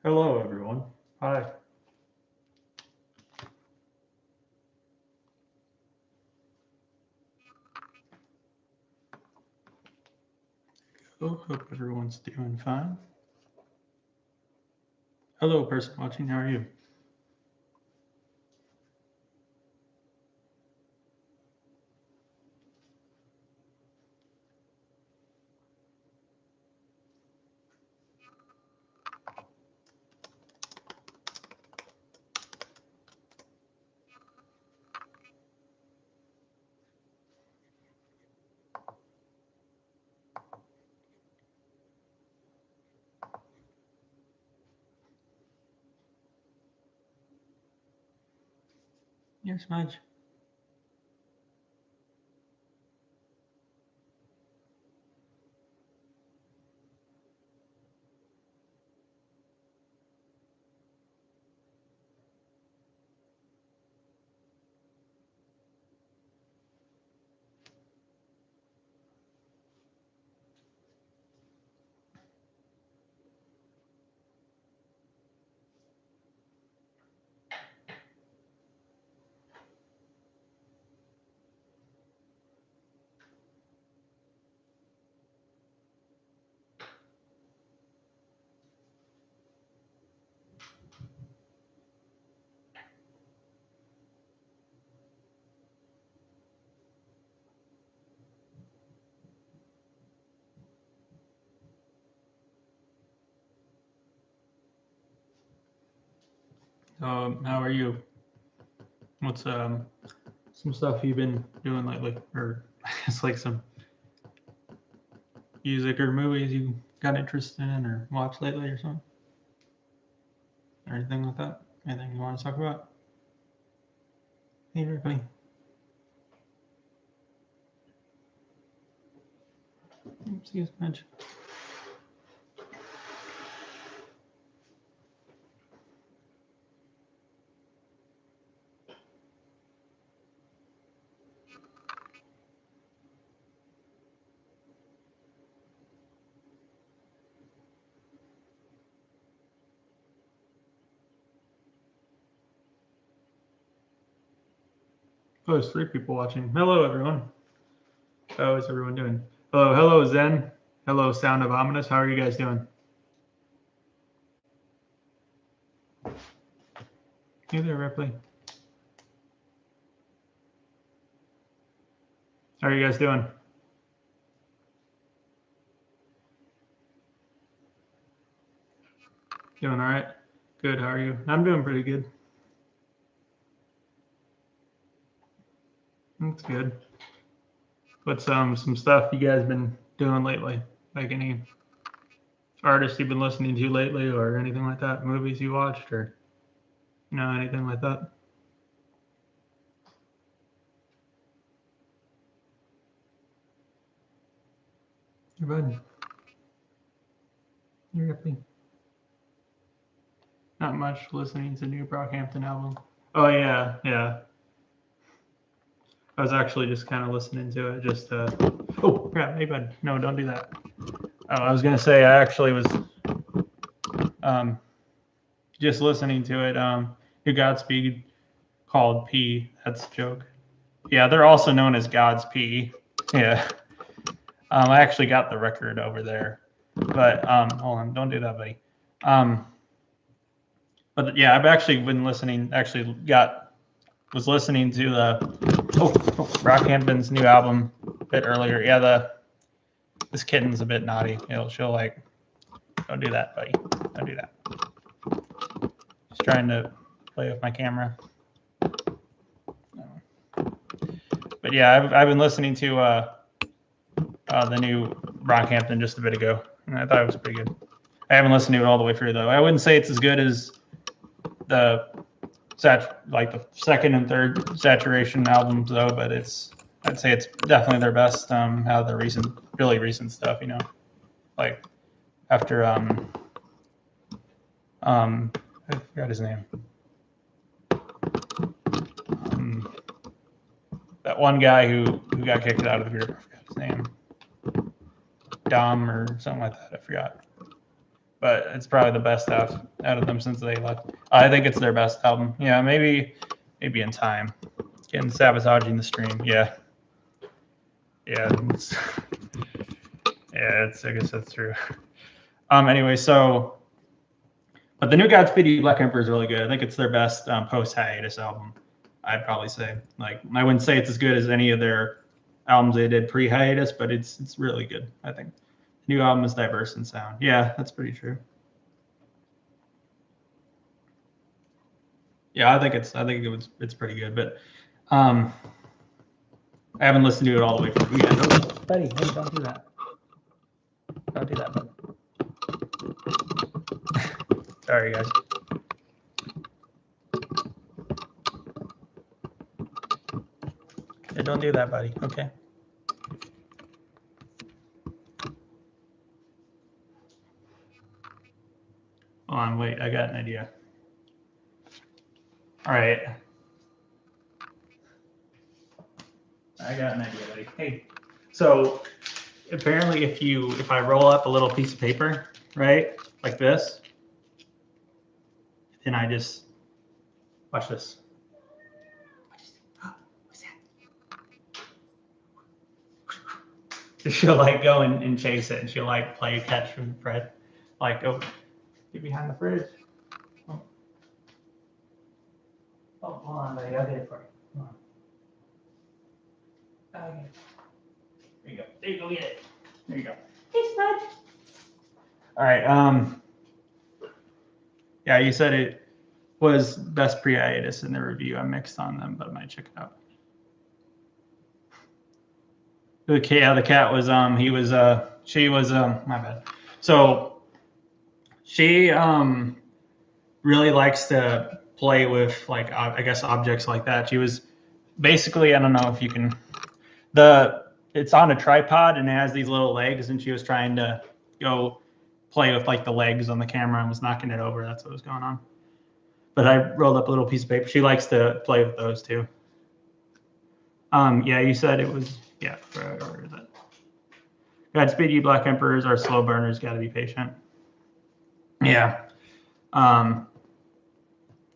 Hello, everyone. Hi. Hope everyone's doing fine. Hello, person watching. How are you? Yes, Madge. How are you? What's some stuff you've been doing lately, or I guess like some music or movies you got interested in or watched lately or something, or anything like that? Anything you want to talk about? Hey, everybody. Excuse Madge. Oh, there's 3 people watching. Hello, everyone. How is everyone doing? Hello, Zen. Hello, Sound of Ominous. How are you guys doing? Hey there, Ripley. How are you guys doing? Doing all right? Good. How are you? I'm doing pretty good. That's good. What's some stuff you guys been doing lately? Like any artists you've been listening to lately, or anything like that? Movies you watched, or anything like that? You're bud. You're happy. Not much listening to new Brockhampton album. Oh yeah. I was actually just kind of listening to it. Just oh crap, hey bud, no, don't do that. Oh, I was gonna say I actually was just listening to it. Your Godspeed called P. That's a joke. Yeah, they're also known as God's P. Yeah. I actually got the record over there, but hold on, don't do that, buddy. But yeah, I've actually been listening. Actually, was listening to the Brockhampton's new album a bit earlier. Yeah, this kitten's a bit naughty. She'll like, don't do that, buddy. Don't do that. Just trying to play with my camera. But yeah, I've been listening to the new Brockhampton just a bit ago, and I thought it was pretty good. I haven't listened to it all the way through though. I wouldn't say it's as good as the the second and third Saturation albums though, but I'd say it's definitely their best out of the really recent stuff. Like after I forgot his name. That one guy who got kicked out of the group. I forgot his name. Dom or something like that. I forgot. but it's probably the best out of them since they left. I think it's their best album. Yeah, maybe in time. Getting sabotaging the stream. Yeah. Yeah. I guess that's true. Anyway, so, but the new Godspeed You Black Emperor is really good. I think it's their best post hiatus album. I'd probably say. Like, I wouldn't say it's as good as any of their albums they did pre hiatus, but it's really good. I think the new album is diverse in sound. Yeah, that's pretty true. Yeah, I think it's pretty good, but I haven't listened to it all the way through. Yeah, no, buddy, hey, don't do that. Don't do that, buddy. Sorry, guys. Hey, don't do that, buddy. Okay. Hold on, wait. I got an idea. All right. I got an idea, buddy. Hey, so apparently, if I roll up a little piece of paper, right, like this, then I just watch this. What's that? She'll like go and chase it, and she'll like play catch from Fred, like go get behind the fridge. Oh, hold on, buddy. I'll get it for you. Hold on. Okay. There you go. There you go. Get it. There you go. Thanks, bud. All right. Yeah, you said it was best pre-hiatus in the review. I mixed on them, but I might check it out. The cat was she was my bad. So she really likes to play with like I guess objects like that. She was basically, I don't know if you can, it's on a tripod and it has these little legs, and she was trying to go play with like the legs on the camera and was knocking it over. That's what was going on. But I rolled up a little piece of paper. She likes to play with those too. Yeah, you said it was, yeah, where is it? Godspeed You Black Emperors are slow burners. Got to be patient. Yeah.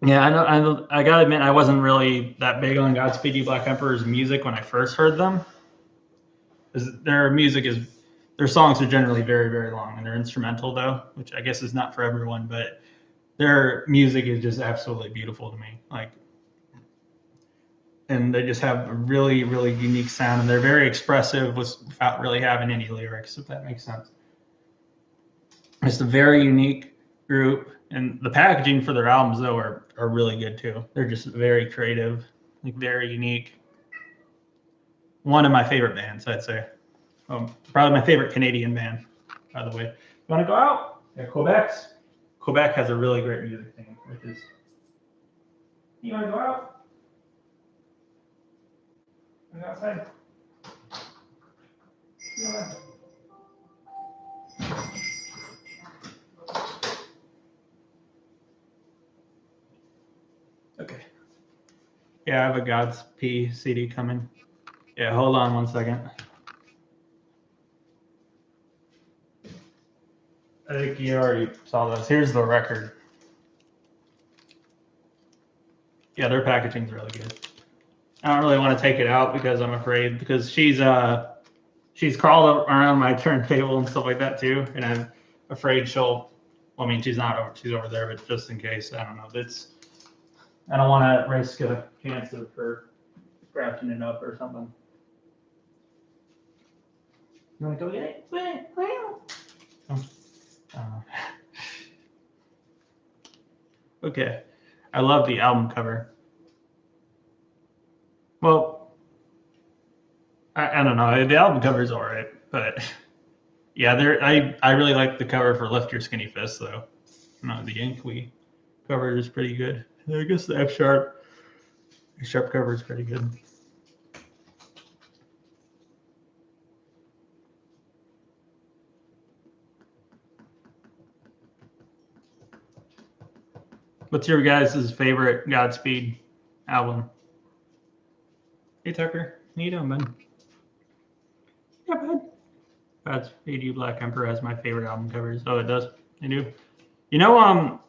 Yeah, I know. I gotta admit, I wasn't really that big on Godspeed You Black Emperor's music when I first heard them. Their songs are generally very, very long, and they're instrumental though, which I guess is not for everyone. But their music is just absolutely beautiful to me. Like, and they just have a really, really unique sound, and they're very expressive without really having any lyrics, if that makes sense. It's a very unique group, and the packaging for their albums though are really good too. They're just very creative, like very unique. One of my favorite bands, I'd say. Probably my favorite Canadian band, by the way. You want to go out? Yeah, Quebec has a really great music scene, which is. You want to go out? Go outside. Okay. Yeah, I have a Godspeed CD coming. Yeah, hold on one second. I think you already saw this. Here's the record. Yeah, their packaging's really good. I don't really want to take it out because I'm afraid, because she's crawled around my turntable and stuff like that too, and I'm afraid she'll. Well, I mean, she's not over. She's over there, but just in case, I don't know. I don't want to risk a chance of her scratching it up or something. You want to go get it? Okay. I love the album cover. Well, I don't know. The album cover is all right, but yeah, I really like the cover for Lift Your Skinny Fist though. No, the Yankee cover is pretty good. I guess the F sharp cover is pretty good. What's your guys' favorite Godspeed album? Hey Tucker, how you doing, bud? Yeah, bud. Godspeed You Black Emperor has my favorite album covers. Oh, it does? You do. You know,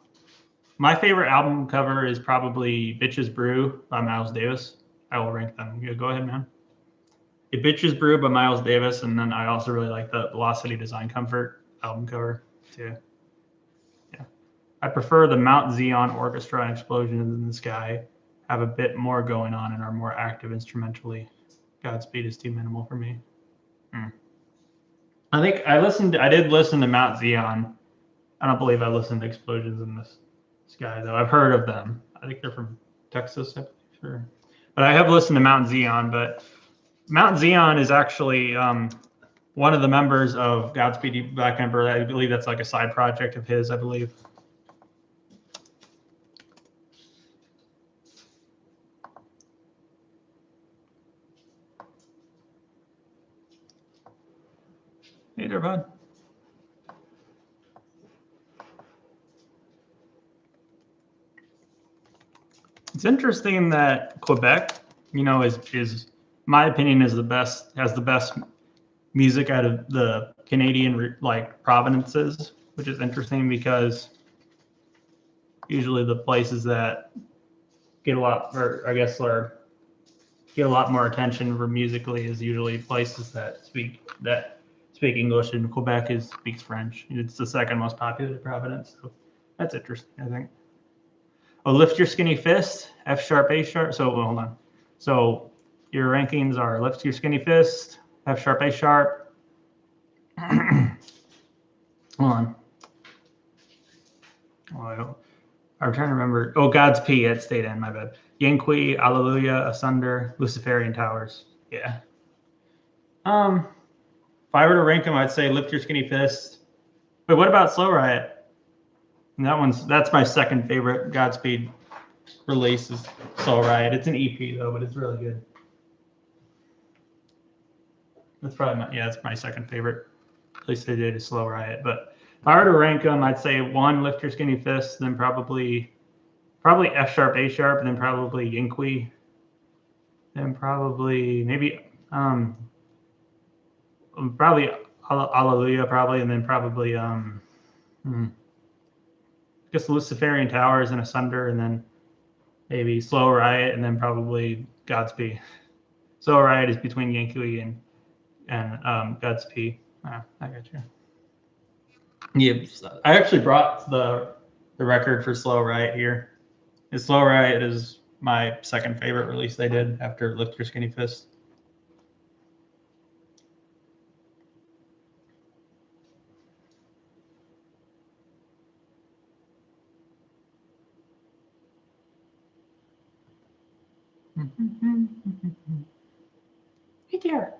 my favorite album cover is probably "Bitches Brew" by Miles Davis. I will rank them. Yeah, go ahead, man. "Bitches Brew" by Miles Davis, and then I also really like the Velocity Design Comfort album cover too. Yeah, I prefer the Mount Zion Orchestra and Explosions in the Sky. Have a bit more going on and are more active instrumentally. Godspeed is too minimal for me. Hmm. I think I did listen to Mount Zion. I don't believe I listened to Explosions in the Sky though. I've heard of them. I think they're from Texas, I believe. Sure. But I have listened to Mount Zion. But Mount Zion is actually one of the members of Godspeed Black Emperor. I believe that's like a side project of his. I believe. Hey there, bud. It's interesting that Quebec, is my opinion is the best has the best music out of the Canadian like provinces, which is interesting because usually the places that get a lot, or I guess, or get a lot more attention for musically is usually places that speak English, and Quebec speaks French. It's the second most populated province, so that's interesting, I think. Oh, lift your skinny fist, F sharp, A sharp. So hold on. So your rankings are lift your skinny fist, F sharp, A sharp. Hold on. Oh, I'm trying to remember. Oh, God's P at State End, my bad. Yanqui, Alleluia, Asunder, Luciferian Towers. Yeah. If I were to rank them, I'd say lift your skinny fist. But what about Slow Riot? And that's my second favorite Godspeed release is Slow Riot. It's an EP though, but it's really good. That's probably it's my second favorite. At least they did is Slow Riot. But if I were to rank them, I'd say one, lift your skinny fist, then probably F sharp, A sharp, and then probably Yanqui, then probably maybe probably Alleluia, probably, and then probably I guess Luciferian Towers and Asunder, and then maybe Slow Riot, and then probably Godspeed. Slow Riot is between Yanqui and Godspeed. I got you. Yeah, I actually brought the record for Slow Riot here. Slow Riot is my second favorite release they did after Lift Your Skinny Fist. Hey there.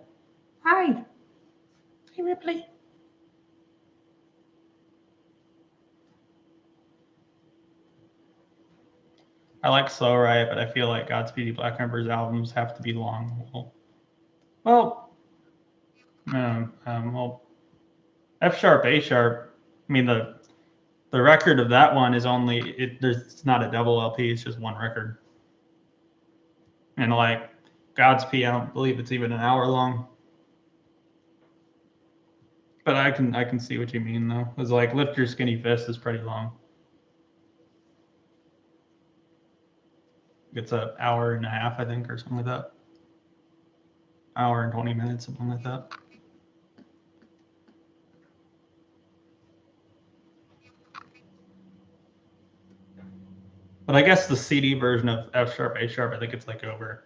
Hi. Hey, Ripley. I like Slow Riot, but I feel like Godspeed Black Emperor's albums have to be long. Well, well, F sharp, A sharp. I mean, the record of that one is it's not a double LP. It's just one record. And like Godspeed, I don't believe it's even an hour long. But I can see what you mean though. It's like Lift Your Skinny Fist is pretty long. It's an hour and a half, I think, or something like that. Hour and 20 minutes, something like that. But I guess the CD version of F sharp, A sharp, I think it's like over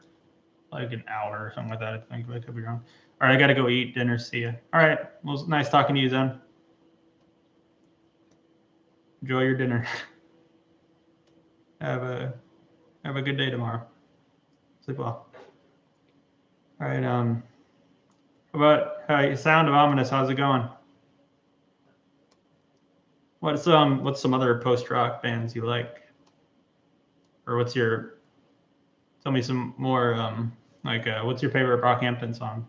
like an hour or something like that. I think I could be wrong. All right, I got to go eat dinner. See you. All right. Well, it was nice talking to you, Zen. Enjoy your dinner. have a good day tomorrow. Sleep well. All right. How about Sound of Ominous? How's it going? What's some other post rock bands you like? Or tell me some more what's your favorite Brockhampton song?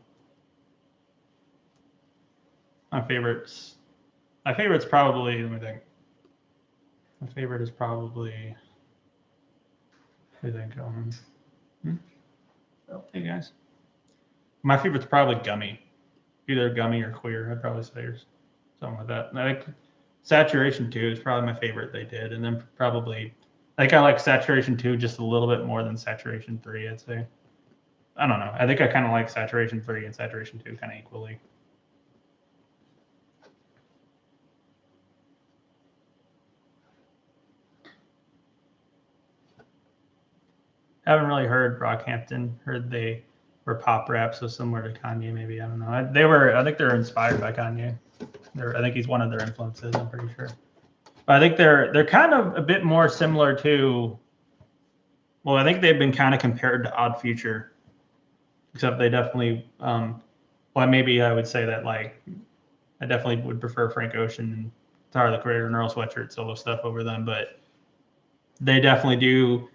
My favorite's probably, let me think. My favorite is probably, I think, oh, hey guys. My favorite's probably Gummy. Either Gummy or Queer. I'd probably say, or something like that. Saturation 2 is probably my favorite they did, and then probably I think I like Saturation 2 just a little bit more than Saturation 3, I'd say. I don't know. I think I kind of like Saturation 3 and Saturation 2 kind of equally. I haven't really heard Brockhampton. Heard they were pop rap, so similar to Kanye, maybe. I don't know. I think they're inspired by Kanye. I think he's one of their influences. I'm pretty sure. But I think they're kind of a bit more similar to. Well, I think they've been kind of compared to Odd Future, except they definitely. Well, maybe I would say that like I definitely would prefer Frank Ocean and Tyler the Creator and Earl Sweatshirt solo stuff over them, but they definitely do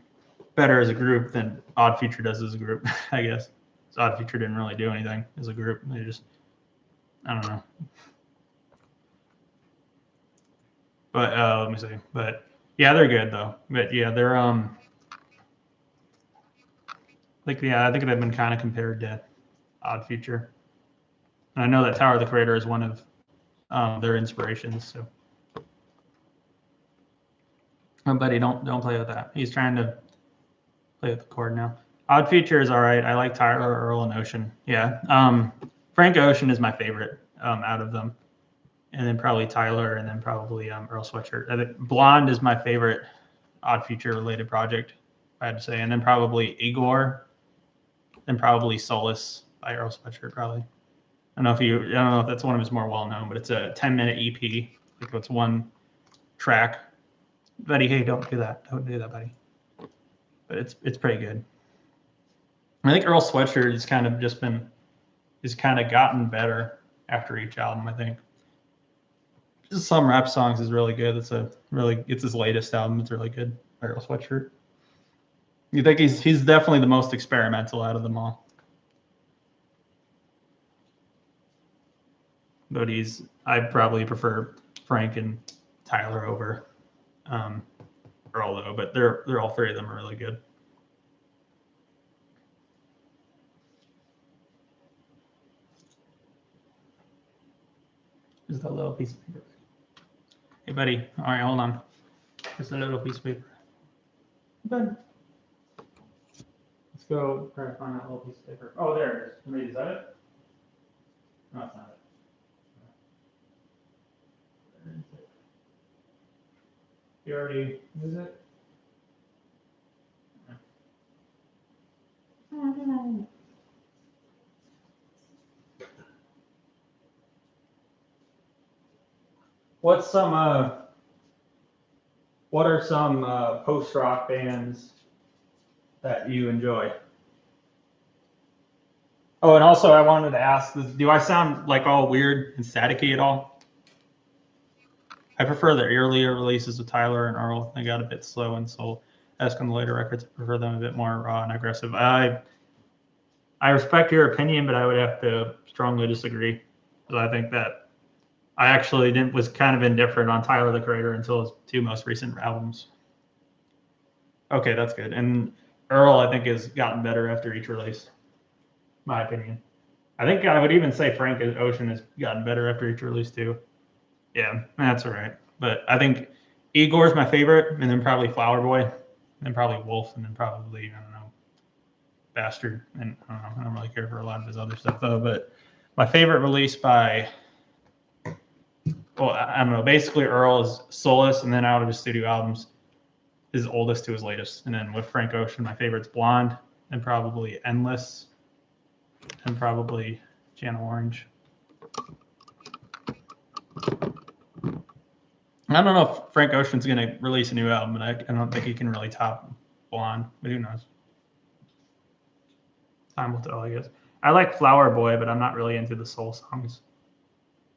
better as a group than Odd Future does as a group, I guess. So Odd Future didn't really do anything as a group. They just, I don't know. But let me see. But yeah, they're good though. But yeah, they're like yeah, I think they've been kind of compared to Odd Future. And I know that Tyler the Creator is one of their inspirations. So, buddy, don't play with that. He's trying to play with the cord now. Odd Future is all right. I like Tyler, Earl, and Ocean. Yeah. Frank Ocean is my favorite out of them. And then probably Tyler, and then probably Earl Sweatshirt. I think Blonde is my favorite Odd Future related project, I had to say. And then probably Igor, and probably Solace by Earl Sweatshirt, probably. I don't know if that's one of his more well known, but it's a 10-minute EP. Like it's one track. Buddy, hey, don't do that. Don't do that, buddy. But it's pretty good. I think Earl Sweatshirt has kind of gotten better after each album, I think. Just some rap songs is really good. It's his latest album. It's really good. Earl Sweatshirt. You think he's definitely the most experimental out of them all. But I'd probably prefer Frank and Tyler over Earl though. But they're all three of them are really good. Just a little piece of paper. Hey, buddy. All right, hold on. Just a little piece of paper. Done. Let's go try to find that little piece of paper. Oh, there it is. Wait, is that it? No, it's not it. You already use it? What are some post rock bands that you enjoy? Oh, and also I wanted to ask, do I sound like all weird and staticky at all? I prefer the earlier releases of Tyler and Earl. They got a bit slow and soul. As on the later records, I prefer them a bit more raw and aggressive. I respect your opinion, but I would have to strongly disagree. Because I think that I actually was kind of indifferent on Tyler the Creator until his two most recent albums. Okay, that's good. And Earl, I think, has gotten better after each release. My opinion. I think I would even say Frank Ocean has gotten better after each release too. Yeah, that's all right. But I think Igor's my favorite, and then probably Flower Boy, and then probably Wolf, and then probably I don't know, Bastard. And I don't really care for a lot of his other stuff though. But my favorite release by, well, I don't know. Basically, Earl is Solace, and then out of his studio albums, his oldest to his latest. And then with Frank Ocean, my favorite's Blonde, and probably Endless, and probably Channel Orange. I don't know if Frank Ocean's going to release a new album, but I don't think he can really top Blonde, but who knows? Time will tell, I guess. I like Flower Boy, but I'm not really into the soul songs.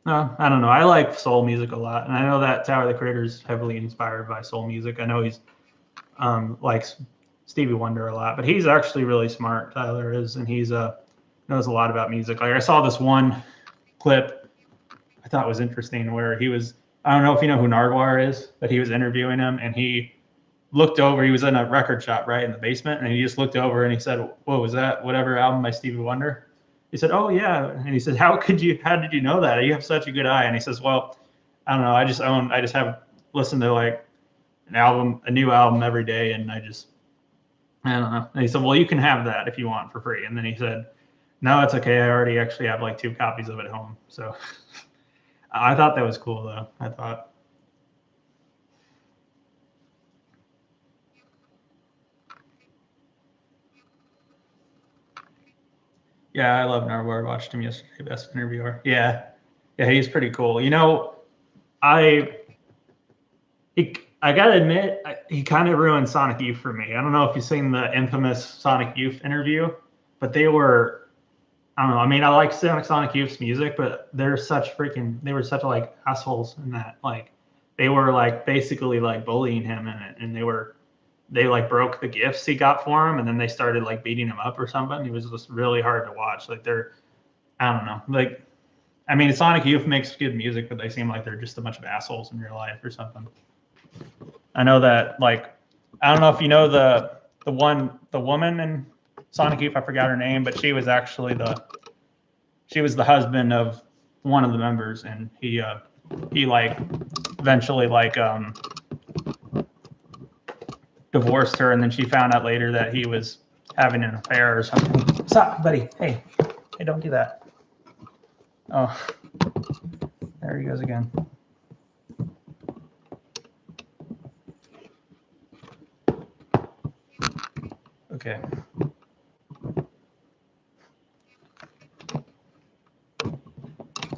No, I don't know. I like soul music a lot, and I know that Tyler the Creator is heavily inspired by soul music. I know he's likes Stevie Wonder a lot, but he's actually really smart. Tyler is, and he's knows a lot about music. Like I saw this one clip I thought was interesting where he was. I don't know if you know who Nardwuar is, but he was interviewing him, and he looked over. He was in a record shop right in the basement, and he just looked over and he said, "Whoa, was that whatever album by Stevie Wonder?" He said, "Oh yeah," and he said, "How did you know that? You have such a good eye." And he says, "Well, I don't know. I just have listened to like a new album every day, and I don't know. And he said, well, you can have that if you want for free. And then he said, no, it's okay. I already actually have like 2 copies of it at home. So I thought that was cool though. I thought. Yeah, I love Nardwuar. I watched him yesterday, Best Interviewer. Yeah. Yeah, he's pretty cool. You know, I I gotta admit, he kind of ruined Sonic Youth for me. I don't know if you've seen the infamous Sonic Youth interview, but they were, I don't know. I mean, I like Sonic Youth's music, but they were such like assholes in that. Like, they were like basically like bullying him in it, and they like broke the gifts he got for him, and then they started like beating him up or something. It was just really hard to watch. Like, I don't know. Like, I mean, Sonic Youth makes good music, but they seem like they're just a bunch of assholes in real life or something. I know that, like, I don't know if you know the woman in Sonic Youth. I forgot her name, but she was actually the husband of one of the members, and he like eventually like divorced her, and then she found out later that he was having an affair or something. Stop, buddy. Hey, don't do that. Oh, there he goes again. Okay.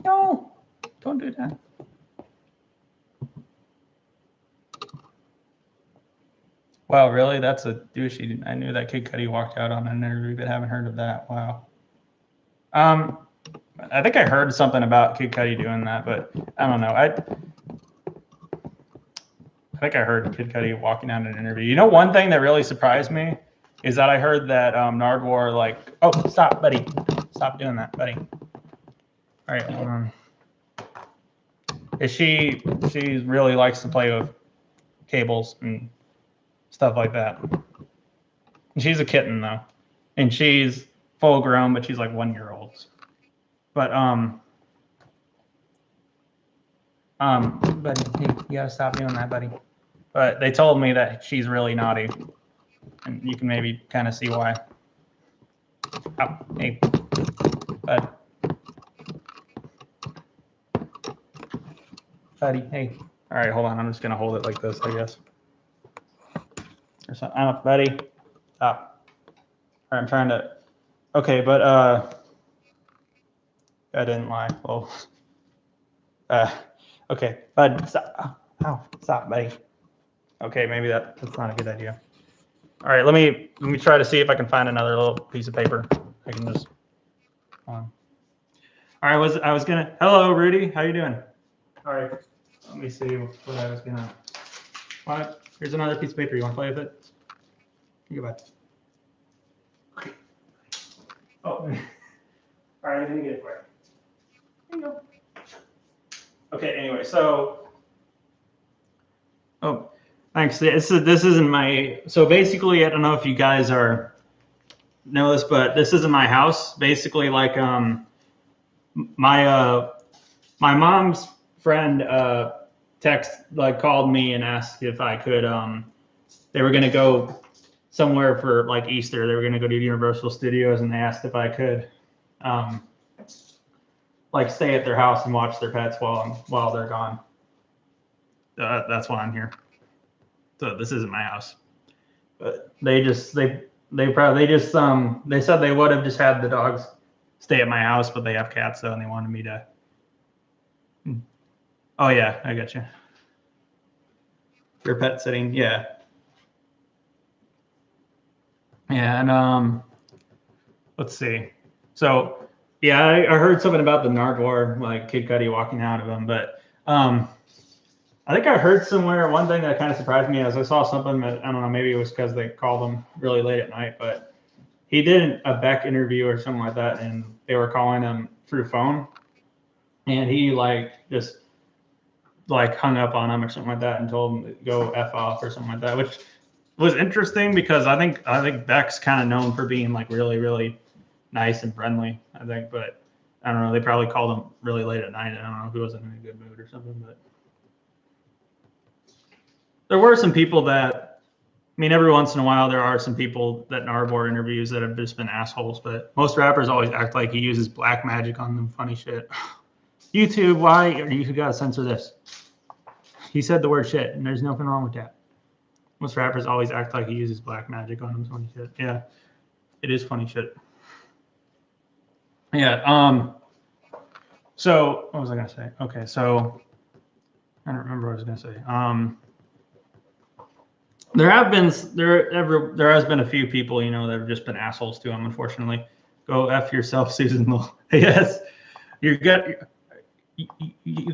No, don't do that. Wow, really? That's a douchey. I knew that Kid Cudi walked out on an interview, but haven't heard of that. Wow. I think I heard something about Kid Cudi doing that, but I don't know. I think I heard Kid Cudi walking out in an interview. You know, one thing that really surprised me is that I heard that Nardwuar, like, oh, stop, buddy. Stop doing that, buddy. All right, hold on. She really likes to play with cables and stuff like that. And she's a kitten though, and she's full grown, but she's like 1 year old. But buddy, hey, you gotta stop doing that, buddy. But they told me that she's really naughty, and you can maybe kind of see why. Oh, hey, bud. Buddy, hey. All right, hold on. I'm just gonna hold it like this, I guess. Or something. Oh, buddy, stop. All right, I'm trying to. Okay, but I didn't lie. Well, okay, bud, stop. Ow, stop, buddy. Okay, maybe that's not a good idea. All right, let me try to see if I can find another little piece of paper. I can just. All right, I was gonna. Hello, Rudy. How you doing? All right, let me see what I was gonna. What? Here's another piece of paper. You want to play with it? Goodbye. Okay. Oh. All right, let me get it for you. There you go. Okay. Anyway, so. Oh, thanks. This isn't my. So basically, I don't know if you guys know this, but this isn't my house. Basically, like my mom's friend called me and asked if I could they were gonna go somewhere for like Easter. They were gonna go to Universal Studios, and they asked if I could like stay at their house and watch their pets while they're gone. That's why I'm here. So this isn't my house, but they said they would have just had the dogs stay at my house, but they have cats though, and they wanted me to. Oh yeah, I got you. Your pet sitting, yeah, yeah, and let's see. So yeah, I heard something about the Nardwuar, like Kid Cudi walking out of him, but I think I heard somewhere one thing that kind of surprised me is I saw something that I don't know, maybe it was because they called him really late at night, but he did a Beck interview or something like that, and they were calling him through phone, and he like just like hung up on him or something like that and told him to go F off or something like that, which was interesting because I think Beck's kind of known for being like really, really nice and friendly, I think, but I don't know. They probably called him really late at night. I don't know if he wasn't in a good mood or something, but there were some people that, I mean, every once in a while there are some people that Nardwuar interviews that have just been assholes, but most rappers always act like he uses black magic on them. Funny shit. YouTube, why? You gotta censor this. He said the word shit, and there's nothing wrong with that. Most rappers always act like he uses black magic on them. Funny shit. Yeah, it is funny shit. Yeah. So what was I gonna say? Okay, so I don't remember what I was gonna say. There has been a few people, you know, that have just been assholes to him. Unfortunately, go f yourself, Susan Lowe. Yes, you can't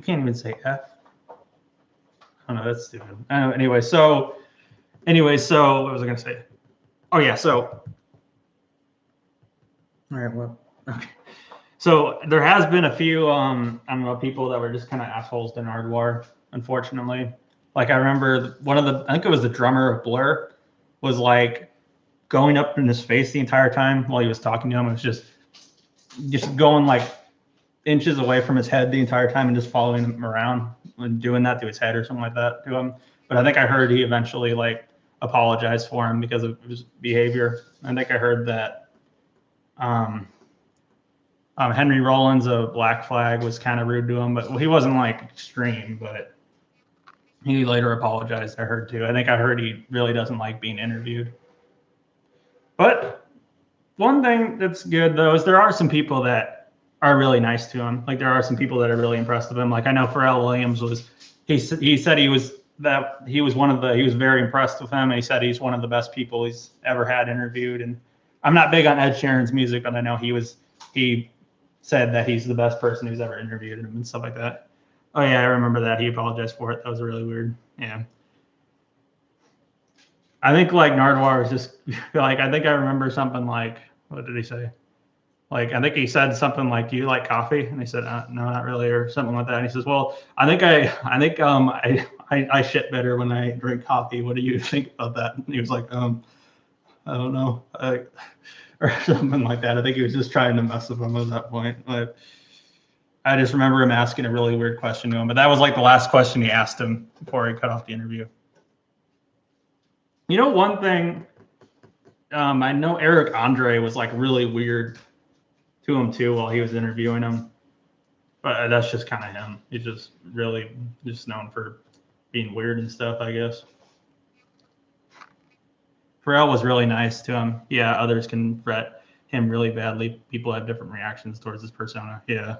even say f. Oh no, that's stupid. Anyway, so what was I gonna say? Oh yeah, so all right, well, okay. So there has been a few, I don't know, people that were just kind of assholes to Nardwuar, unfortunately. Like I remember I think it was the drummer of Blur, was like going up in his face the entire time while he was talking to him. It was just going like inches away from his head the entire time and just following him around and doing that to his head or something like that to him. But I think I heard he eventually like apologized for him because of his behavior. I think I heard that Henry Rollins of Black Flag was kind of rude to him, but he wasn't like extreme, but he later apologized, I heard too. I think I heard he really doesn't like being interviewed. But one thing that's good though is there are some people that are really nice to him. Like there are some people that are really impressed with him. Like I know Pharrell Williams he said he was very impressed with him, and he said he's one of the best people he's ever had interviewed. And I'm not big on Ed Sheeran's music, but I know he said that he's the best person who's ever interviewed him and stuff like that. Oh yeah, I remember that. He apologized for it. That was really weird. Yeah. I think like Nardwuar was just like, I think I remember something like, what did he say? Like, I think he said something like, "Do you like coffee?" And they said, "No, not really," or something like that. And he says, "Well, I think I shit better when I drink coffee. What do you think about that?" And he was like, "I don't know," or something like that. I think he was just trying to mess with him at that point. But I just remember him asking a really weird question to him. But that was like the last question he asked him before he cut off the interview. You know, one thing, I know Eric Andre was like really weird to him too while he was interviewing him, but that's just kind of him. He's just really just known for being weird and stuff, I guess. Pharrell was really nice to him. Yeah, others can fret him really badly. People have different reactions towards his persona. Yeah.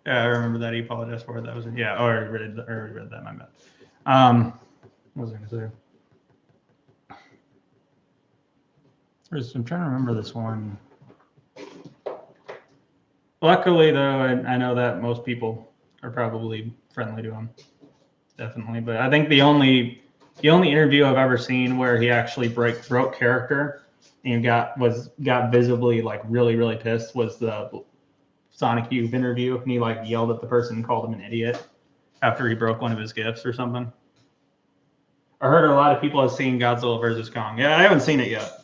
Yeah, I remember that he apologized for it. That was yeah. I already read that. My bad. What was I gonna say? I'm trying to remember this one. Luckily, though, I know that most people are probably friendly to him, definitely. But I think the only interview I've ever seen where he actually broke character and got visibly like really pissed was the Sonic Youth interview, and he like yelled at the person and called him an idiot after he broke one of his gifts or something. I heard a lot of people have seen Godzilla versus Kong. Yeah, I haven't seen it yet.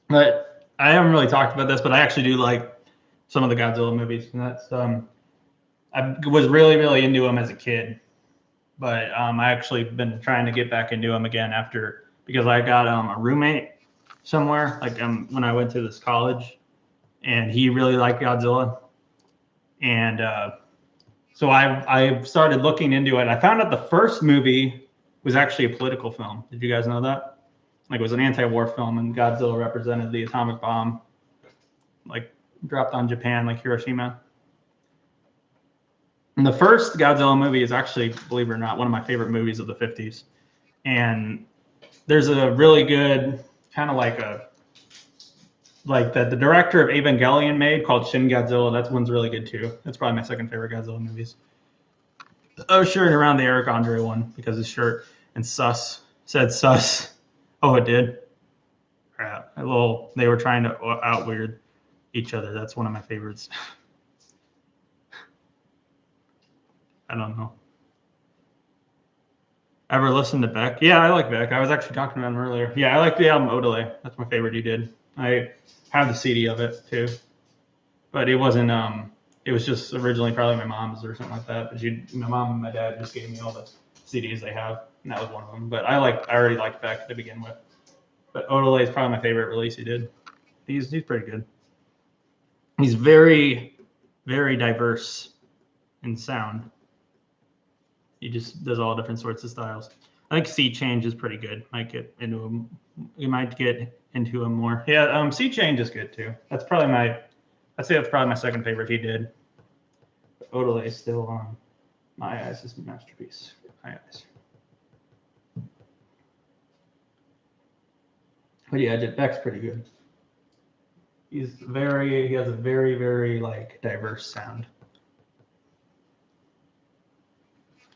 But I haven't really talked about this, but I actually do like some of the Godzilla movies, and that's I was really into them as a kid, but I actually been trying to get back into them again because I got a roommate somewhere like when I went to this college, and he really liked Godzilla, and so I started looking into it. I found out the first movie was actually a political film. Did you guys know that? Like it was an anti-war film, and Godzilla represented the atomic bomb, like dropped on Japan, like Hiroshima. And the first Godzilla movie is actually, believe it or not, one of my favorite movies of the 50s. And there's a really good kind of like the director of Evangelion made called Shin Godzilla. That one's really good too. That's probably my second favorite Godzilla movies. I was shirting around the Eric Andre one because his shirt and sus said sus. Oh, it did? Crap. They were trying to out weird each other. That's one of my favorites. I don't know. Ever listened to Beck? Yeah, I like Beck. I was actually talking about him earlier. Yeah, I like the album Odelay. That's my favorite he did. I have the CD of it too. But it wasn't It was just originally probably my mom's or something like that. But my mom and my dad just gave me all the CDs they have, and that was one of them. But I already liked Beck to begin with. But Odelay is probably my favorite release he did. He's pretty good. He's very, very diverse in sound. He just does all different sorts of styles. I think Sea Change is pretty good. Might get into him. You might get into him more. Yeah, Sea Change is good too. I'd say that's probably my second favorite he did. Odelay is still on my eyes is a masterpiece. My eyes. But yeah, Beck's pretty good. He has a very, very like diverse sound.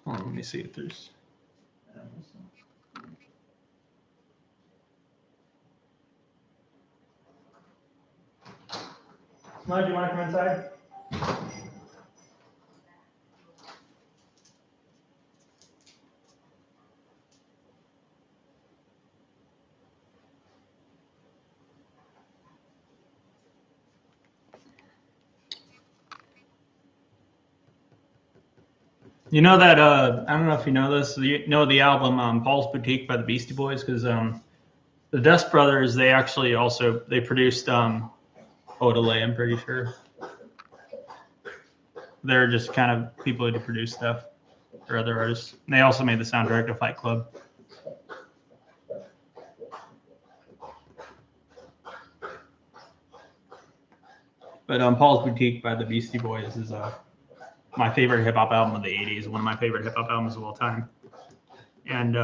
Hold on, let me see if there's. Mud, do you want to come inside? You know that I don't know if you know this. You know the album Paul's Boutique by the Beastie Boys, because the Dust Brothers they actually also they produced Odelay. I'm pretty sure they're just kind of people who produce stuff for other artists. And they also made the soundtrack to Fight Club. But Paul's Boutique by the Beastie Boys is my favorite hip hop album of the '80s. One of my favorite hip hop albums of all time. And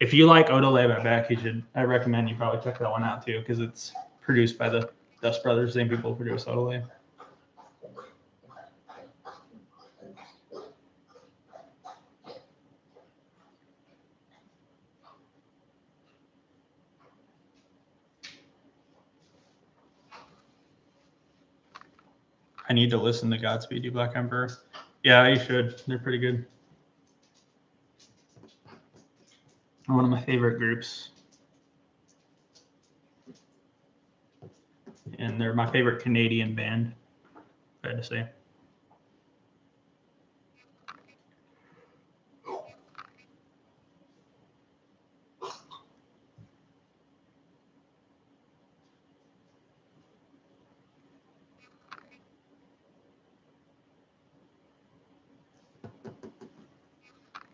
if you like Odelay by Beck, I recommend you probably check that one out too, because it's produced by the Dust Brothers, same people who produce Odelay. I need to listen to Godspeed You Black Emperor. Yeah, you should. They're pretty good. One of my favorite groups. And they're my favorite Canadian band, I had to say.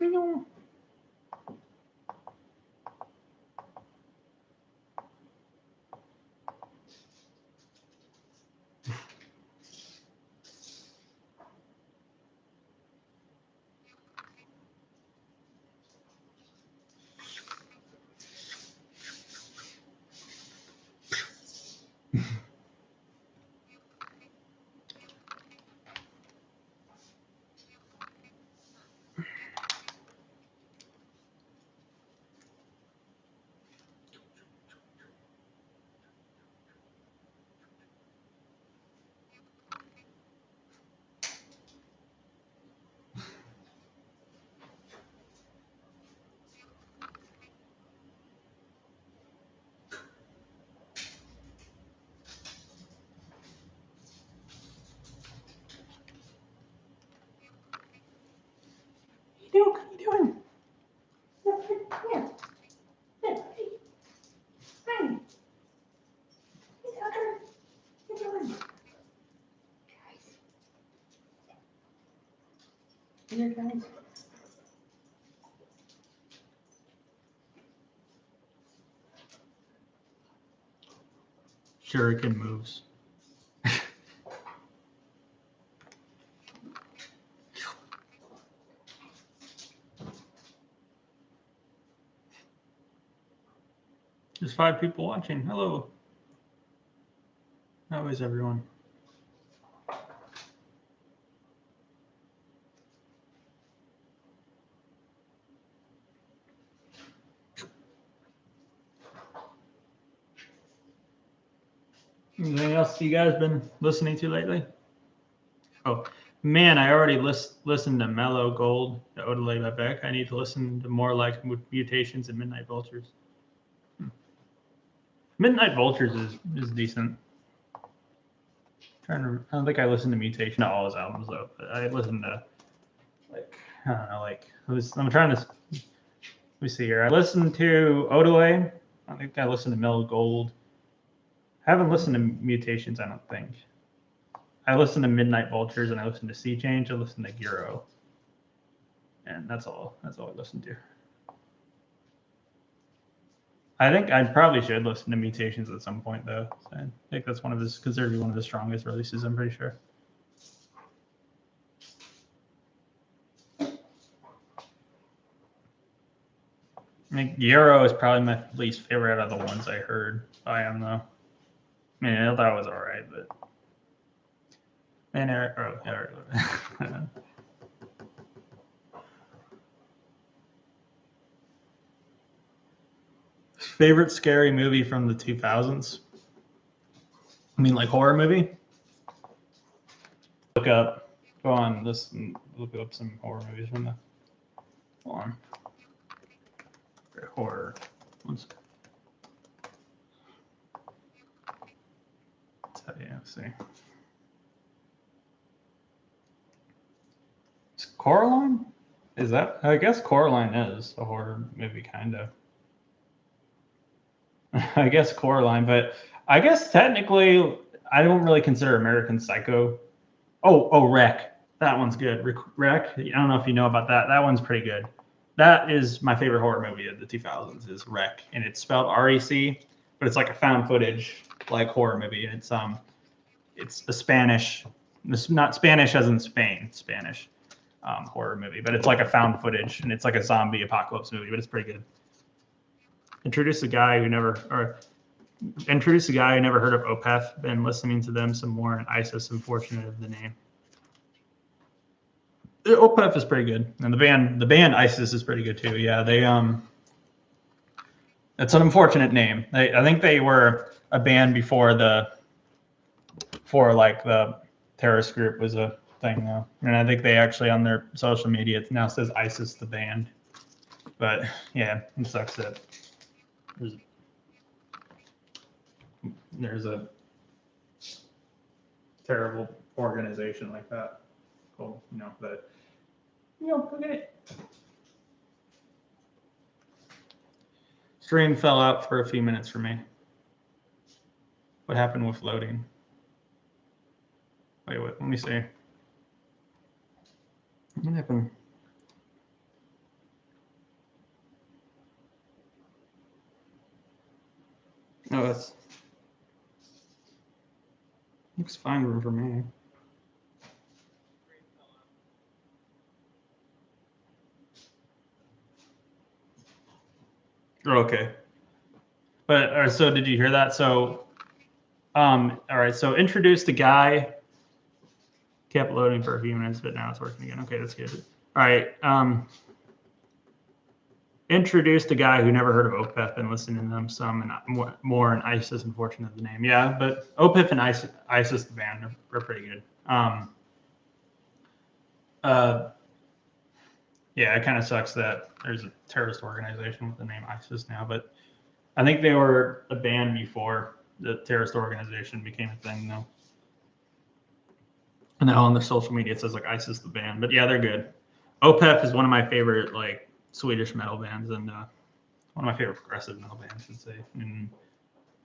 No. What are you doing? Come here. Hey, hey. Hi. Hey, Tucker. What are you doing? Here, guys. Shuriken moves. There's 5 people watching. Hello. How is everyone? Anything else you guys been listening to lately? Oh, man, I already listened to Mellow Gold, the Odelay by Beck. I need to listen to more like Mutations and Midnight Vultures. Midnight Vultures is decent. I don't think I listened to Mutation, not all his albums though, but I listened to like I don't know, like I'm trying to. Let me see here. I listened to Odelay. I think I listened to Mellow Gold. I haven't listened to Mutations, I don't think. I listened to Midnight Vultures and I listened to Sea Change. I listened to Giro. And that's all. That's all I listened to. I think I probably should listen to Mutations at some point though. So I think that's considered one of his strongest releases, I'm pretty sure. I mean, Giro is probably my least favorite out of the ones I heard by him though. I mean, I thought it was alright, but man, Eric. Favorite scary movie from the 2000s? I mean, like horror movie? Go on this and look up some horror movies from the. Hold on. Horror. Let's see. Is Coraline? Is that? I guess Coraline is a horror movie, kind of. I guess Coraline, but I guess technically I don't really consider American Psycho. Oh, Wreck. That one's good. Wreck. I don't know if you know about that. That one's pretty good. That is my favorite horror movie of the 2000s. Is Wreck, and it's spelled REC, but it's like a found footage like horror movie. It's a Spanish. It's not Spanish as in Spain. Spanish horror movie, but it's like a found footage, and it's like a zombie apocalypse movie, but it's pretty good. Introduce a guy who never heard of Opeth. Been listening to them some more, and ISIS. Unfortunate of the name. Opeth is pretty good, and the band ISIS is pretty good too. Yeah, they it's an unfortunate name. I think they were a band before the terrorist group was a thing though, and I think they actually on their social media it now says ISIS the band. But yeah, it sucks that there's a terrible organization like that. Cool, but look at it. Stream fell out for a few minutes for me. What happened with loading? Wait, let me see. What happened? Oh, that's looks fine for me. Okay. But so did you hear that? So all right, so introduced a guy, kept loading for a few minutes, but now it's working again. Okay, that's good. All right. Introduced a guy who never heard of Opeth and listened to them some and more and ISIS, unfortunate the name. Yeah, but Opeth and ISIS the band are pretty good. Yeah, it kind of sucks that there's a terrorist organization with the name ISIS now, but I think they were a band before the terrorist organization became a thing, though. And now on their social media it says like ISIS the band, but yeah, they're good. Opeth is one of my favorite like Swedish metal bands and one of my favorite progressive metal bands, I'd say. And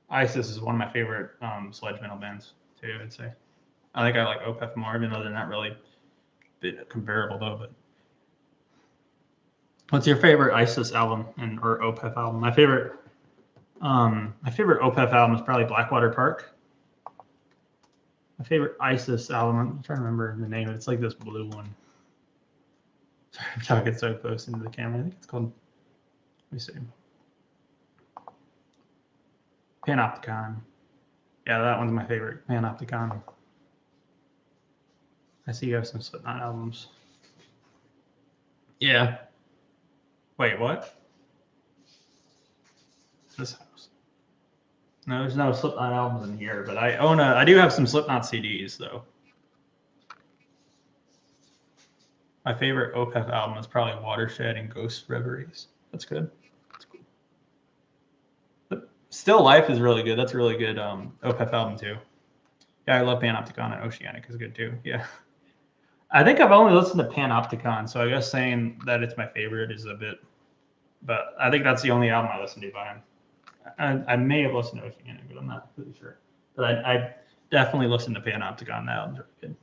ISIS is one of my favorite sludge metal bands too, I'd say. I think I like Opeth more, even though they're not really comparable though. But what's your favorite ISIS album or Opeth album? My favorite Opeth album is probably Blackwater Park. My favorite ISIS album, I'm trying to remember the name. It's like this blue one. Sorry, I'm talking so close into the camera. I think it's called, let me see. Panopticon. Yeah, that one's my favorite. Panopticon. I see you have some Slipknot albums. Yeah. Wait, what? This house. No, there's no Slipknot albums in here, but I do have some Slipknot CDs though. My favorite Opeth album is probably Watershed and Ghost Reveries. That's good. That's cool. But Still Life is really good. That's a really good Opeth album too. Yeah, I love Panopticon, and Oceanic is good too. Yeah. I think I've only listened to Panopticon, so I guess saying that it's my favorite is a bit, but I think that's the only album I listened to by him. I may have listened to Oceanic, but I'm not completely sure. But I definitely listened to Panopticon. That album's really good.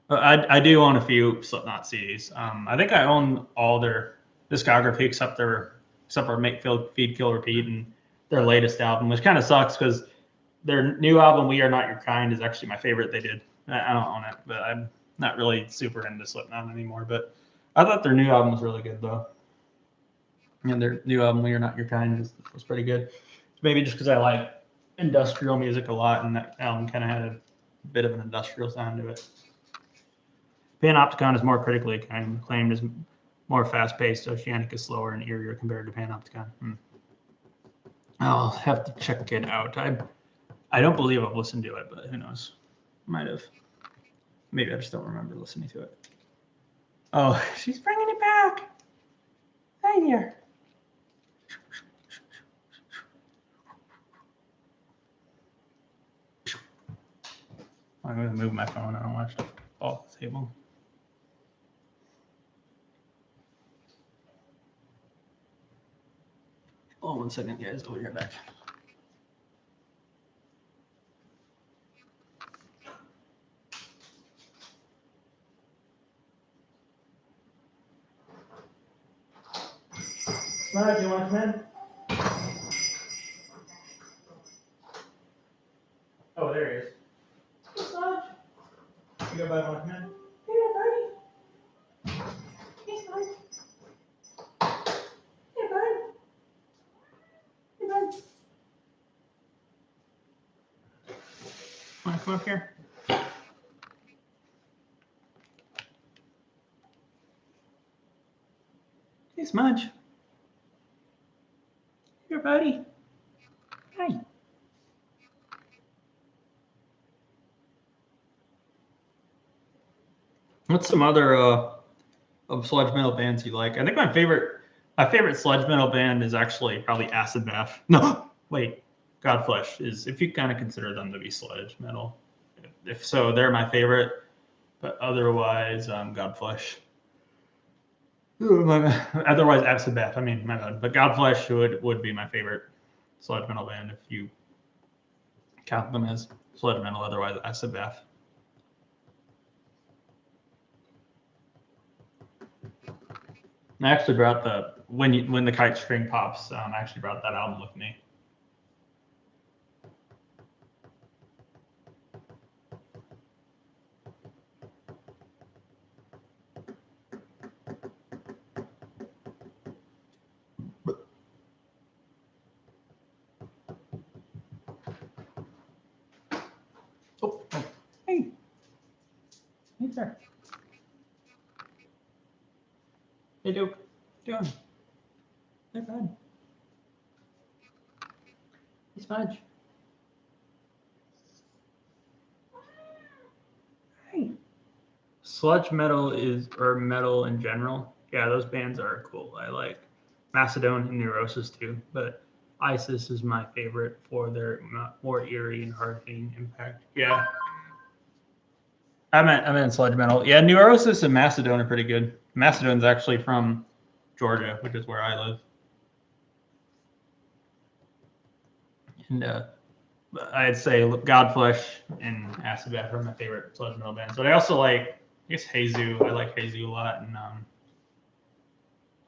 But I do own a few Slipknot CDs. I think I own all their discography except for Make Feed Kill Repeat and their latest album, which kind of sucks because their new album We Are Not Your Kind is actually my favorite they did. I don't own it, but I'm not really super into Slipknot anymore. But I thought their new album was really good though. And their new album We Are Not Your Kind was pretty good. Maybe just because I like industrial music a lot, and that album kind of had a bit of an industrial sound to it. Panopticon is more critically acclaimed as more fast-paced. Oceanic is slower and eerier compared to Panopticon. I'll have to check it out. I don't believe I've listened to it, but who knows? Might have. Maybe I just don't remember listening to it. Oh, she's bringing it back. Hi there. I'm going to move my phone. I don't want to fall off the table. Oh, 1 second, guys. I'll be right back. Smudge, do you want to come in? Oh, there he is. Hey, Smudge. You go by want to come in? Hey, buddy. Hey, Smudge. Hey, bud. Hey, bud. Want to come up here? Hey, Smudge. Here, buddy. Hi. What's some other of sludge metal bands you like? I think my favorite sludge metal band is actually probably Acid Bath. No, wait, Godflesh is, if you kind of consider them to be sludge metal. If so, they're my favorite. But otherwise, Godflesh. Otherwise, Acid Bath. I mean, my bad. But Godflesh would be my favorite sludge metal band if you count them as sludge metal. Otherwise, Acid Bath. I actually brought the when the kite string pops. I actually brought that album with me. Oh, hey, hey there. Hey, Duke. Doing? Hey, bud. Hey, Smudge. Hey. Sludge metal or metal in general. Yeah, those bands are cool. I like Macedon and Neurosis too, but Isis is my favorite for their more eerie and hard-hitting impact. Yeah, I meant sludge metal. Yeah, Neurosis and Macedon are pretty good. Macedon's actually from Georgia, which is where I live. And I'd say Godflesh and Acid Bath are my favorite sludge metal bands. But I also like, I guess, Hazu. I like Hazu a lot. And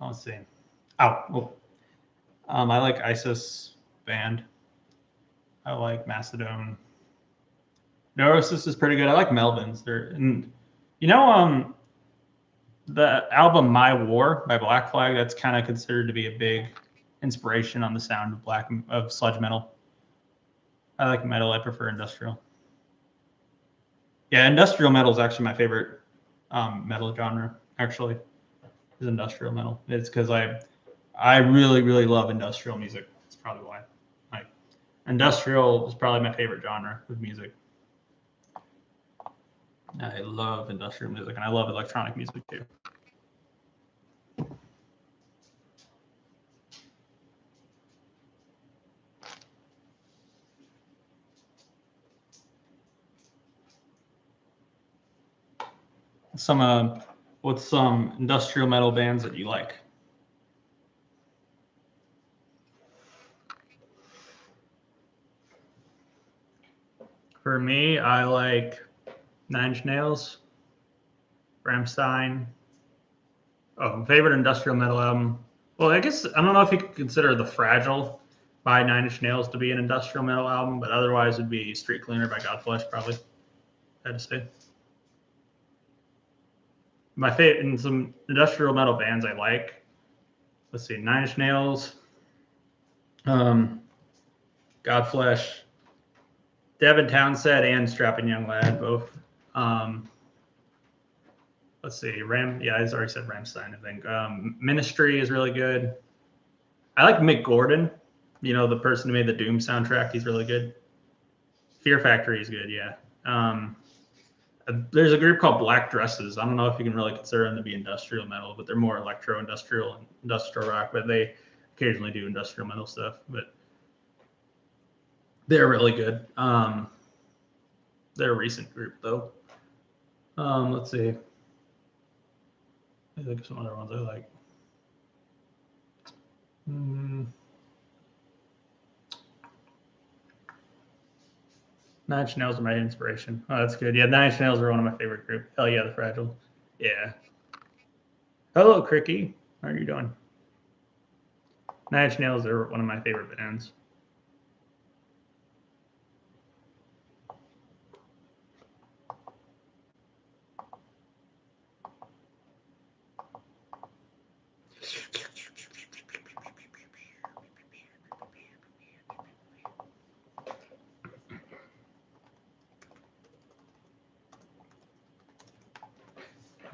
let's see. I like Isis band. I like Macedon. Neurosis is pretty good. I like Melvins. The album My War by Black Flag, that's kind of considered to be a big inspiration on the sound of sludge metal. I like metal. I prefer industrial. Yeah, industrial metal is actually my favorite metal genre. Actually, is industrial metal. It's because I really really love industrial music. That's probably why. Like industrial is probably my favorite genre of music. I love industrial music and I love electronic music too. what's some industrial metal bands that you like? For me, I like Nine Inch Nails, Rammstein. Oh, favorite industrial metal album. Well, I guess I don't know if you could consider The Fragile by Nine Inch Nails to be an industrial metal album, but otherwise it'd be Street Cleaner by Godflesh, probably. I'd say. My favorite and some industrial metal bands I like. Let's see, Nine Inch Nails, Godflesh, Devin Townsend, and Strapping Young Lad both. Let's see, Yeah, I already said Rammstein. I think Ministry is really good. I like Mick Gordon. You know, the person who made the Doom soundtrack. He's really good. Fear Factory is good. Yeah. There's a group called Black Dresses. I don't know if you can really consider them to be industrial metal, but they're more electro-industrial and industrial rock. But they occasionally do industrial metal stuff. But they're really good. They're a recent group though. Let's see. I think some other ones I like. Nine Inch Nails are my inspiration. Oh, that's good. Yeah, Nine Inch Nails are one of my favorite groups. Hell yeah, The Fragile. Yeah. Hello, Cricky. How are you doing? Nine Inch Nails are one of my favorite bands.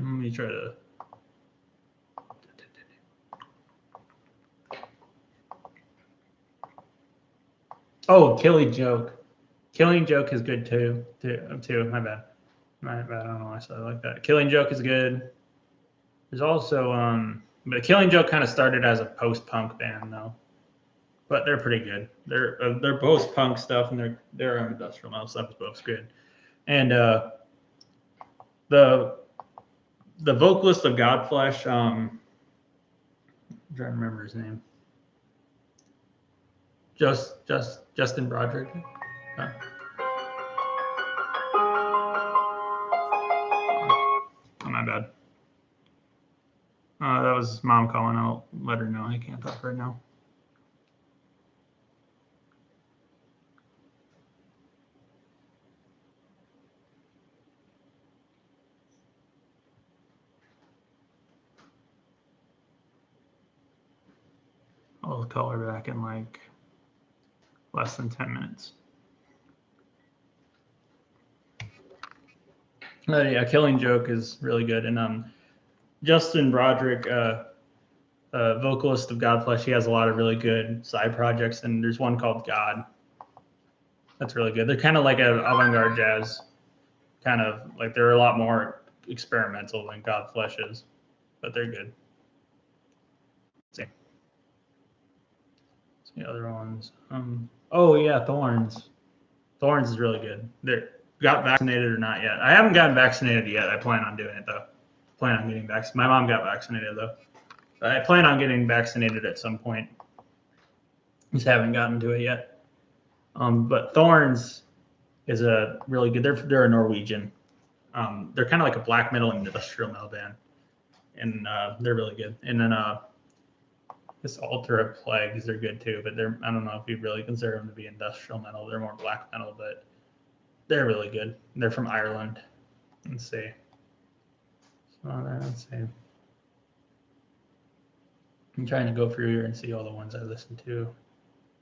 Let me try to. Oh, Killing Joke. Killing Joke is good too. My bad. My bad. I don't know why I said it like that. Killing Joke is good. There's also but Killing Joke kind of started as a post-punk band though, but they're pretty good. They're post-punk stuff and their industrial metal stuff is both good. And the vocalist of Godflesh, I'm trying to remember his name. Justin Broderick. Oh, my bad. That was Mom calling. I'll let her know. I can't talk right now. I'll call her back in like less than 10 minutes. Yeah, Killing Joke is really good. And Justin Broderick, vocalist of Godflesh, he has a lot of really good side projects. And there's one called God. That's really good. They're kind of like an avant-garde jazz, kind of like they're a lot more experimental than Godflesh is, but they're good. Let's see other ones. Oh yeah, Thorns. Thorns is really good. They got vaccinated or not yet? I haven't gotten vaccinated yet. I plan on doing it though. Plan on getting vaccinated. My mom got vaccinated though. I plan on getting vaccinated at some point. Just haven't gotten to it yet. But Thorns is a really good. They're a Norwegian. They're kind of like a black metal and industrial metal band, and they're really good. And then this Altar of Plagues, they're good too, but I don't know if you really consider them to be industrial metal. They're more black metal, but they're really good. They're from Ireland. Let's see. Let's see. I'm trying to go through here and see all the ones I listened to.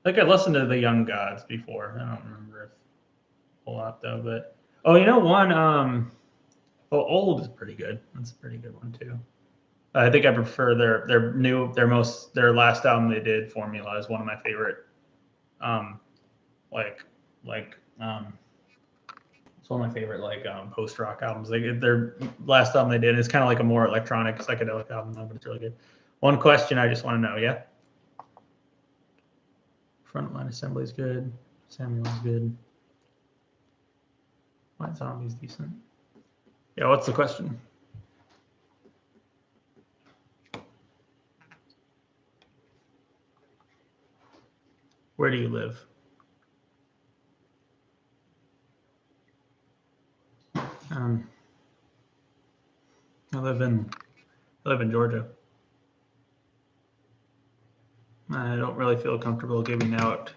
Like I listened to the Young Gods before. I don't remember if a lot though, but you know one. Old is pretty good. That's a pretty good one too. I think I prefer their last album they did, Formula, is one of my favorite. It's one of my favorite post rock albums. Their last album they did is kind of like a more electronic psychedelic album, though, but it's really good. One question I just want to know, yeah. Frontline Assembly is good. Samuel's good. White Zombie's decent. Yeah, what's the question? Where do you live? I live in Georgia. I don't really feel comfortable giving out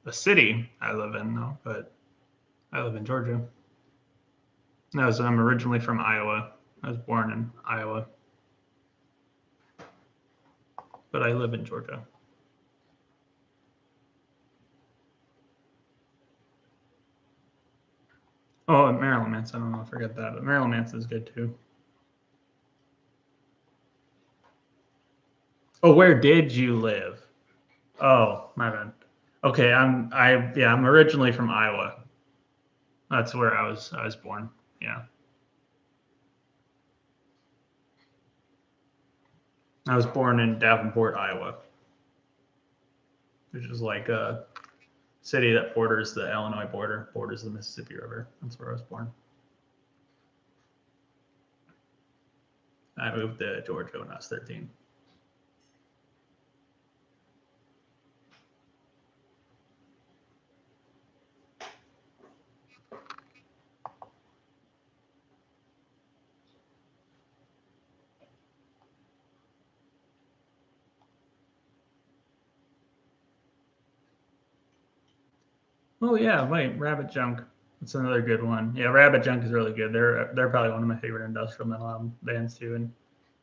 the city I live in, though, but I live in Georgia. No, so I'm originally from Iowa. I was born in Iowa, but I live in Georgia. Oh, and Marilyn Manson. I don't know. I forget that, but Marilyn Manson is good too. Oh, where did you live? Oh, my bad. Okay, I'm originally from Iowa. That's where I was born. Yeah. I was born in Davenport, Iowa, which is like a city that borders the Illinois border, borders the Mississippi River. That's where I was born. I moved to Georgia when I was 13. Oh yeah, wait, Rabbit Junk. That's another good one. Yeah, Rabbit Junk is really good. They're probably one of my favorite industrial metal bands too. And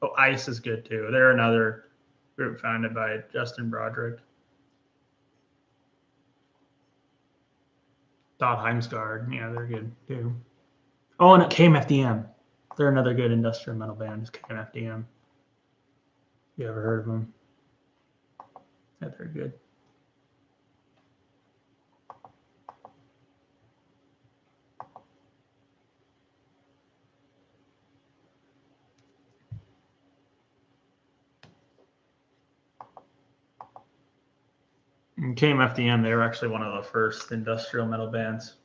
oh, Ice is good too. They're another group founded by Justin Broderick. Todd Heimsgard. Yeah, they're good too. Oh, and KMFDM. They're another good industrial metal band. Is KMFDM. You ever heard of them? Yeah, they're good. And KMFDM, they were actually one of the first industrial metal bands.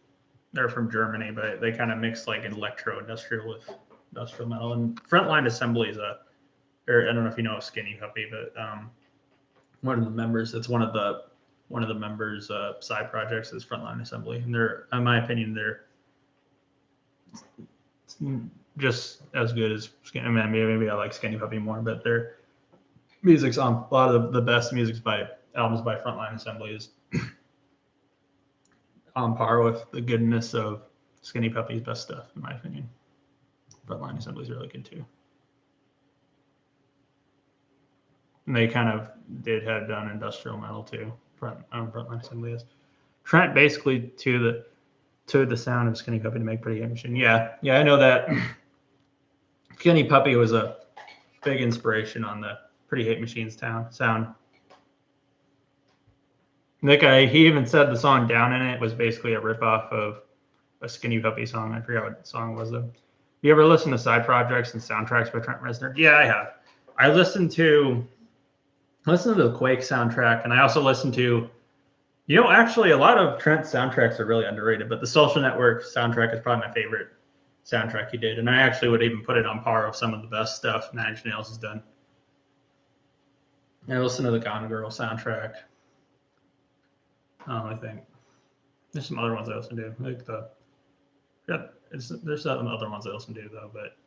They're from Germany, but they kind of mix like electro industrial with industrial metal. And Frontline Assembly is or I don't know if you know Skinny Puppy, but one of the members, it's one of the members' side projects is Frontline Assembly, and they're, in my opinion, they're just as good as Skinny. I mean, maybe I like Skinny Puppy more, but their music's on a lot of the best music's by albums by Frontline Assembly is on par with the goodness of Skinny Puppy's best stuff, in my opinion. Frontline Assembly is really good too. And they kind of did have done industrial metal too. Frontline Assembly is. Trent basically to the sound of Skinny Puppy to make Pretty Hate Machine. Yeah, I know that. Skinny Puppy was a big inspiration on the Pretty Hate Machine's sound. That guy, he even said the song "Down in It" was basically a ripoff of a Skinny Puppy song. I forgot what the song was though. You ever listen to side projects and soundtracks by Trent Reznor? Yeah, I have. I listened to the Quake soundtrack, and I also listened to, actually a lot of Trent's soundtracks are really underrated, but the Social Network soundtrack is probably my favorite soundtrack he did, and I actually would even put it on par with some of the best stuff Nine Inch Nails has done. I listened to the Gone Girl soundtrack. I think there's some other ones I listen to, like there's some other ones I listen to though, but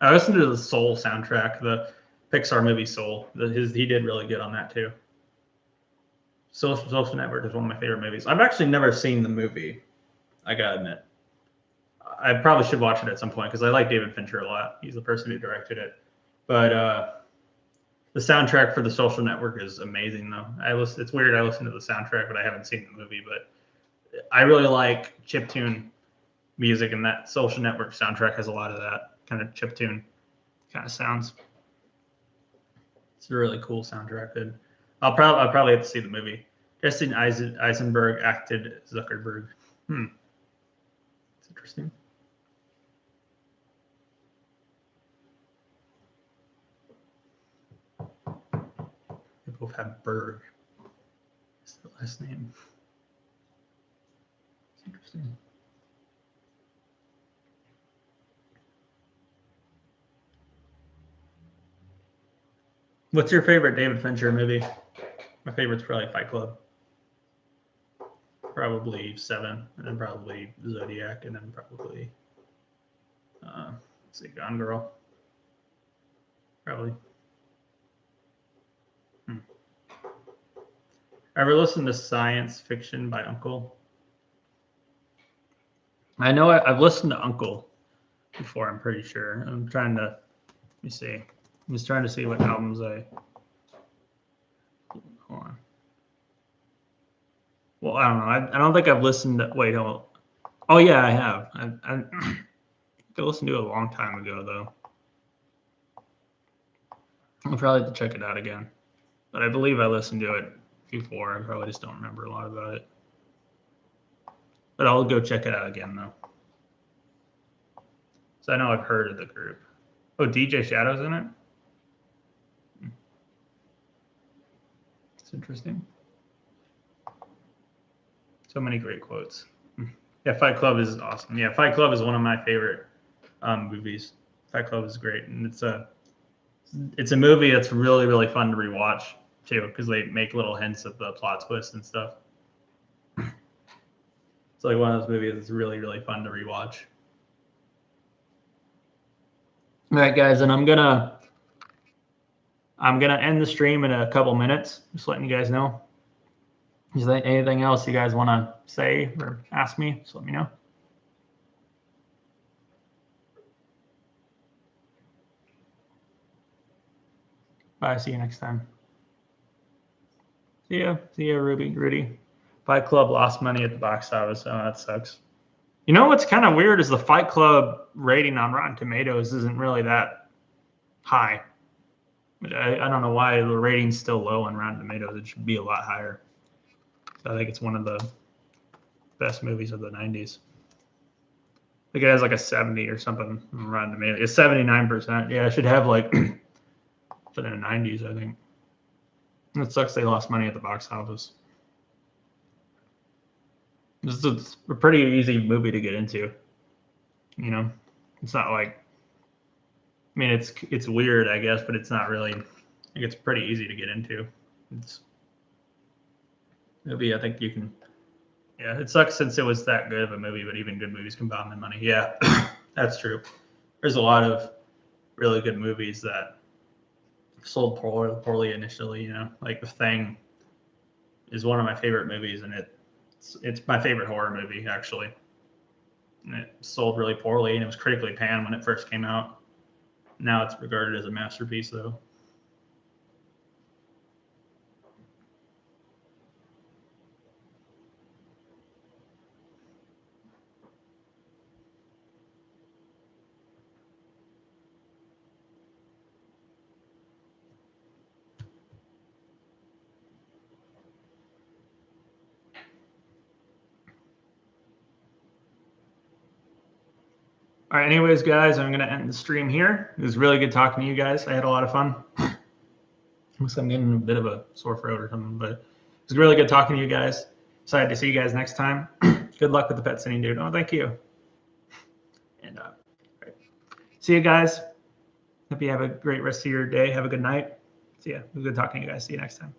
I listened to the Soul soundtrack, the Pixar movie Soul. He did really good on that too. Social Network is one of my favorite movies. I've actually never seen the movie. I gotta admit, I probably should watch it at some point because I like David Fincher a lot. He's the person who directed it. But the soundtrack for the Social Network is amazing, though. It's weird. I listen to the soundtrack, but I haven't seen the movie. But I really like chiptune music, and that Social Network soundtrack has a lot of that kind of chiptune kind of sounds. It's a really cool soundtrack. And I'll probably have to see the movie. Justin Eisenberg acted Zuckerberg. It's interesting. They both have Berg. It's the last name. It's interesting. What's your favorite David Fincher movie? My favorite's probably Fight Club. Probably Seven, and then probably Zodiac, and then probably let's see, Gone Girl. Probably. Ever listen to Science Fiction by Uncle? I know I've listened to Uncle before. I'm pretty sure. I'm trying to. Let me see. I'm just trying to see what albums I. Hold on. Well, I don't know. I don't think I've listened to. Wait, hold on. Oh yeah, I have. I listened to it a long time ago though. I'll probably have to check it out again. But I believe I listened to it before. I probably just don't remember a lot about it. But I'll go check it out again though. So I know I've heard of the group. Oh, DJ Shadow's in it? It's interesting. So many great quotes. Yeah, Fight Club is awesome. Yeah, Fight Club is one of my favorite movies. Fight Club is great, and it's a movie that's really, really fun to rewatch too, because they make little hints of the plot twist and stuff. It's like one of those movies that's really, really fun to rewatch. All right, guys, and I'm gonna end the stream in a couple minutes. Just letting you guys know. Is there anything else you guys want to say or ask me? Just let me know. Bye. See you next time. See ya. See ya, Rudy. Fight Club lost money at the box office. Oh, that sucks. You know what's kind of weird is the Fight Club rating on Rotten Tomatoes isn't really that high. I don't know why the rating's still low on Rotten Tomatoes. It should be a lot higher. So I think it's one of the best movies of the 90s. I think it has like a 70 or something on Rotten Tomatoes. It's 79%. Yeah, it should have like for the 90s, I think. It sucks they lost money at the box office. It's a pretty easy movie to get into. You know, it's not like. I mean, it's weird, I guess, but it's not really. I think it's pretty easy to get into. It's movie. I think you can. Yeah, it sucks since it was that good of a movie, but even good movies can bomb in money. Yeah, that's true. There's a lot of really good movies that sold poorly initially. You know, like The Thing is one of my favorite movies, and it's my favorite horror movie actually. And it sold really poorly, and it was critically panned when it first came out. Now it's regarded as a masterpiece, though. All right, anyways, guys, I'm going to end the stream here. It was really good talking to you guys. I had a lot of fun. I'm getting a bit of a sore throat or something, but it was really good talking to you guys. Excited to see you guys next time. Good luck with the pet sitting, dude. Oh, thank you. And right. See you guys. Hope you have a great rest of your day. Have a good night. See ya. It was good talking to you guys. See you next time.